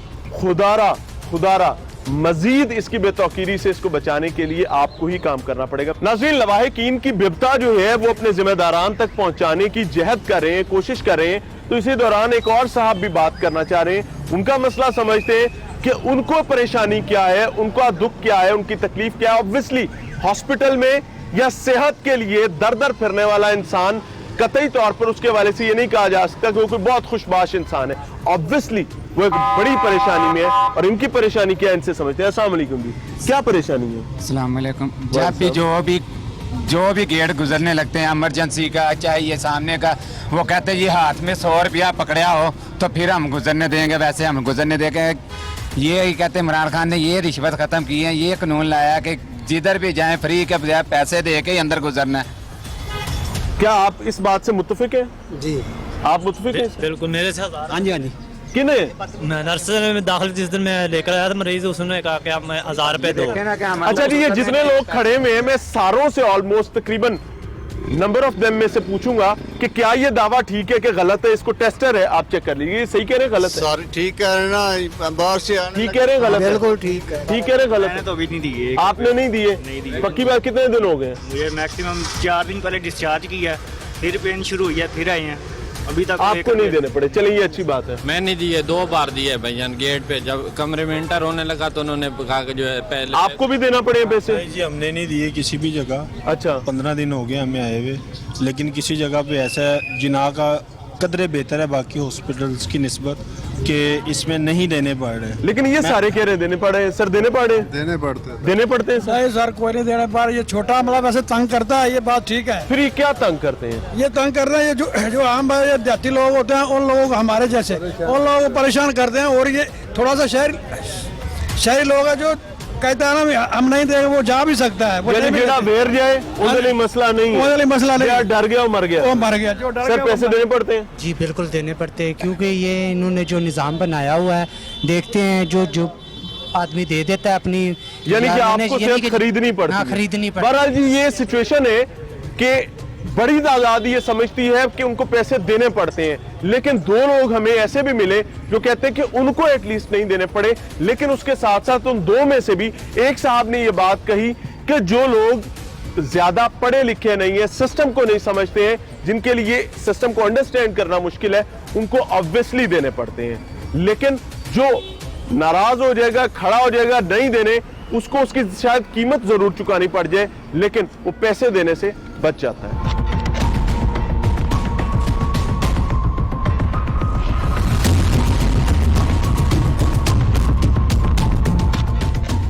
खुदारा मजीद इसकी बेतौकीरी से इसको बचाने के लिए आपको ही काम करना पड़ेगा। नाज़रीन, लवाहिकीन की बिबता जो है वो अपने जिम्मेदारान तक पहुंचाने की जहद कर रहे हैं, कोशिश कर रहे हैं। तो इसी दौरान एक और साहब भी बात करना चाह रहे हैं, उनका मसला समझते हैं कि उनको परेशानी क्या है, उनका दुख क्या है, उनकी तकलीफ क्या है। ऑब्वियसली हॉस्पिटल में या सेहत के लिए दर दर फिरने वाला इंसान कतई तौर पर उसके वाले से ये नहीं कहा जा सकता कि वो कोई बहुत खुशबाश इंसान है। ऑब्वियसली वो एक बड़ी परेशानी में है, और इनकी परेशानी क्या है इनसे समझते हैं। अस्सलाम वालेकुम जी, क्या परेशानी है? अस्सलाम वालेकुम। जब भी जो भी गेट गुजरने लगते हैं इमरजेंसी का, चाहे ये सामने का, वो कहते हैं ये हाथ में 100 रुपया पकड़ा हो तो फिर हम गुजरने देंगे, वैसे हम गुजरने देंगे। ये कहते हैं इमरान खान ने ये रिश्वत ख़त्म की है, ये कानून लाया कि जिधर भी जाएं फ्री के बजाय पैसे दे के अंदर गुजरना है। क्या आप इस बात से मुत्तफिक हैं? जी। आप मुत्तफिक हैं? बिल्कुल, मेरे साथ। हाँ जी, हाँ जी। किने? मैं नर्सरी में दाखिल जिस दिन मैं लेकर आया था मरीज, उसने कहा कि आप 1000 रुपए दो। अच्छा जी, ये जितने लोग खड़े हुए हैं, मैं सारों से ऑलमोस्ट तकरीबन नंबर ऑफ देम में से पूछूंगा कि क्या ये दावा ठीक है कि गलत है, इसको टेस्टर है, आप चेक कर लीजिए, ये सही कह रहे हैं गलत है? सॉरी, ठीक कह रहे हैं ना, बाहर से आने ठीक कह रहे हैं गलत है? बिल्कुल ठीक है। ठीक कह रहे हैं गलत है? तो अभी नहीं दिए। आपने नहीं दिए? पक्की बात, कितने दिन हो गए? मुझे मैक्सिमम 4 दिन पहले डिस्चार्ज किया, फिर पेन शुरू हुई है, फिर आए हैं, अभी तक आपको नहीं देने पड़े, चलिए ये अच्छी बात है। मैं नहीं दिए, 2 बार दिए भैया गेट पे, जब कमरे में इंटर होने लगा तो उन्होंने कहा कि जो है पहले आपको भी देना पड़े पैसे? नहीं जी, हमने नहीं दिए किसी भी जगह। अच्छा, 15 दिन हो गए हमें आए हुए, लेकिन किसी जगह पे ऐसा है जिना का कदरे बेहतर है बाकी हॉस्पिटल्स की निस्बत कि इसमें नहीं देने पड़ रहे। लेकिन ये सारे कह रहे देने पड़े सर, देने पड़े, देने पड़ते हैं। देने पड़ते हैं सर? सर कोई नहीं देने पर, ये छोटा मतलब वैसे तंग करता है, ये बात ठीक है। फिर ये क्या तंग करते हैं? ये तंग कर रहे हैं, ये जो आम ये देहाती लोग होते हैं, उन लोगों को हमारे जैसे उन लोगों को परेशान करते हैं। और ये थोड़ा सा शहरी लोग है जो कहता है ना हम नहीं देंगे, वो जा भी सकता है, वो जेड़ा वेर जाए उधर मसला नहीं है, उधर मसला नहीं, डर गया वो मर गया, वो मर गया। जो डर सर पैसे देने पड़ते हैं? जी बिल्कुल देने पड़ते हैं, क्योंकि ये इन्होंने जो निज़ाम बनाया हुआ है, देखते हैं जो आदमी दे देता है अपनी, यानी कि आपको सेहत खरीदनी पड़ती है। खरीदनी पड़ती है। बहरहाल जी ये सिचुएशन है कि बड़ी तादाद ये समझती है कि उनको पैसे देने पड़ते हैं, लेकिन 2 लोग हमें ऐसे भी मिले जो कहते हैं कि उनको एटलीस्ट नहीं देने पड़े। लेकिन उसके साथ साथ उन 2 में से भी एक साहब ने ये बात कही कि जो लोग ज्यादा पढ़े लिखे नहीं है, सिस्टम को नहीं समझते हैं, जिनके लिए सिस्टम को अंडरस्टैंड करना मुश्किल है, उनको ऑब्वियसली देने पड़ते हैं। लेकिन जो नाराज हो जाएगा, खड़ा हो जाएगा नहीं देने, उसको उसकी शायद कीमत जरूर चुकानी पड़ जाए, लेकिन वो पैसे देने से बच जाता है।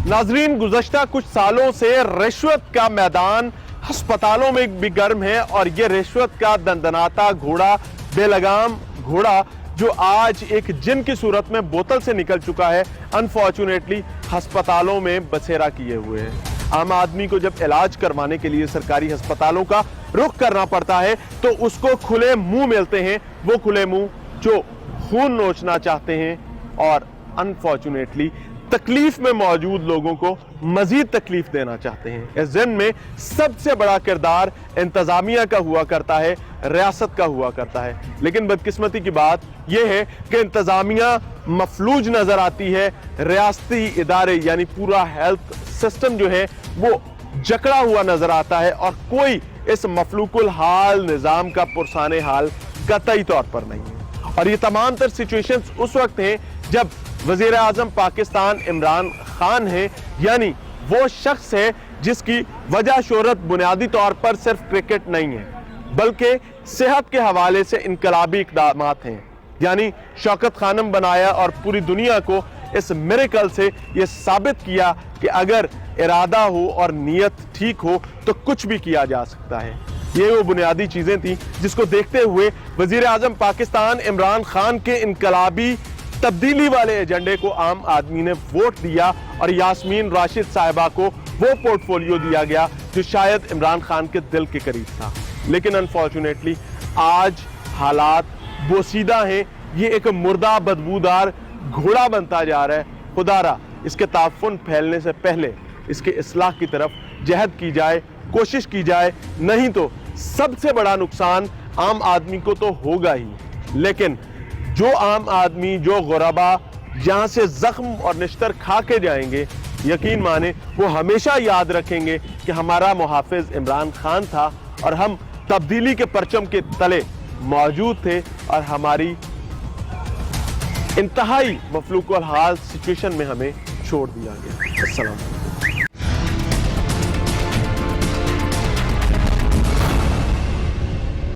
नाजरीन, गुज़श्ता कुछ सालों से रिश्वत का मैदान अस्पतालों में भी गर्म है, और ये रिश्वत का दंदनाता घोड़ा, बेलगाम घोड़ा, जो आज एक जिन की सूरत में बोतल से निकल चुका है, अनफॉर्चुनेटली अस्पतालों में बसेरा किए हुए है। आम आदमी को जब इलाज करवाने के लिए सरकारी अस्पतालों का रुख करना पड़ता है तो उसको खुले मुंह मिलते हैं, वो खुले मुंह जो खून नोचना चाहते हैं और अनफॉर्चुनेटली तकलीफ में मौजूद लोगों को मजीद तकलीफ देना चाहते हैं। इस जिन में सबसे बड़ा किरदार इंतजामिया का हुआ करता है, रियासत का हुआ करता है। लेकिन बदकिस्मती की बात यह है कि इंतजामिया मफलूज नजर आती है, रियासती इदारे यानी पूरा हेल्थ सिस्टम जो है वो जकड़ा हुआ नजर आता है, और कोई इस मफलूकुल हाल निजाम का पुरसाने हाल कतई तौर पर नहीं है। और ये तमाम तर सिचुएशंस उस वक्त हैं जब वजीर आजम पाकिस्तान इमरान खान है, यानी वो शख्स है जिसकी वजह शोहरत बुनियादी तौर पर सिर्फ क्रिकेट नहीं है, बल्कि सेहत के हवाले से इनकलाबी इक़दामात हैं। यानी शौकत खानम बनाया और पूरी दुनिया को इस मिरेकल से ये साबित किया कि अगर इरादा हो और नीयत ठीक हो तो कुछ भी किया जा सकता है। ये वो बुनियादी चीजें थी जिसको देखते हुए वजीर आजम पाकिस्तान इमरान खान के इनकलाबी तब्दीली वाले एजेंडे को आम आदमी ने वोट दिया, और यास्मीन राशिद साहिबा को वो पोर्टफोलियो दिया गया जो शायद इमरान खान के दिल के करीब था। लेकिन अनफॉर्चुनेटली आज हालात बोसीदा हैं, ये एक मुर्दा बदबूदार घोड़ा बनता जा रहा है। खुदारा इसके ताफुन फैलने से पहले इसके इस्लाह की तरफ जहद की जाए, कोशिश की जाए, नहीं तो सबसे बड़ा नुकसान आम आदमी को तो होगा ही, लेकिन जो आम आदमी, जो गुरबा यहाँ से जख्म और निश्तर खा के जाएंगे, यकीन माने वो हमेशा याद रखेंगे कि हमारा मुहाफिज इमरान खान था और हम तब्दीली के परचम के तले मौजूद थे, और हमारी इंतहाई मफलूकुल हाल सिचुएशन में हमें छोड़ दिया गया। अस्सलाम।